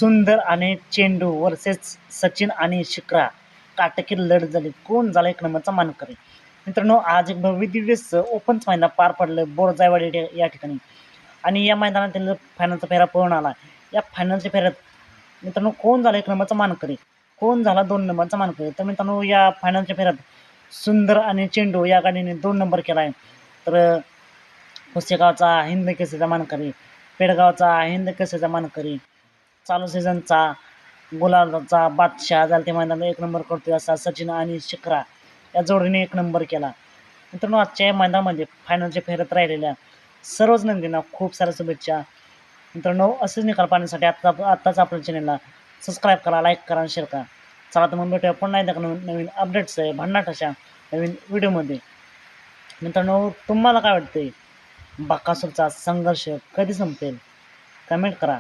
सुंदर आणि चेंडू वर्सेस सचिन आणि शिखरा काटकीर लढत झाली. कोण झाला एक नंबरचा मानकरी? मित्रांनो, आज एक भव्य दिव्य ओपनचं मैदान पार पडलं बोरजायवाडी या ठिकाणी आणि या मैदानात त्यांना फायनलचा फेरा पळून आला. या फायनलच्या फेऱ्यात मित्रांनो कोण झाला एक नंबरचा मानकरी? कोण झाला 2 नंबरचा मानकरी? तर मित्रांनो, या फायनलच्या फेऱ्यात सुंदर आणि चेंडू या गाडीने 2 नंबर केला आहे. तर पुसेगावचा हिंद केसरीचा मानकरी, पेडगावचा हिंद केसरीचा मानकरी, चालू सीझनचा गुलाबाचा बादशाह झाला ते मैदानात 1 नंबर करतोय असा सचिन आणि शिखरा या जोडीने 1 नंबर केला. मित्रांनो, आजच्या या मैदानामध्ये फायनलच्या फेऱ्यात राहिलेल्या सर्वच नंदींना खूप साऱ्या शुभेच्छा. मित्रांनो, असेच निकाल पाहण्यासाठी आत्ताच आपल्या चॅनलला सबस्क्राईब करा, लाईक करा आणि शेअर करा. चला तर मग भेटूया पुन्हा एकदा नवीन अपडेट्स आहे भन्नाट अशा नवीन व्हिडिओमध्ये. मित्रांनो, तुम्हाला काय वाटते? बकासूरचा संघर्ष कधी संपेल? कमेंट करा.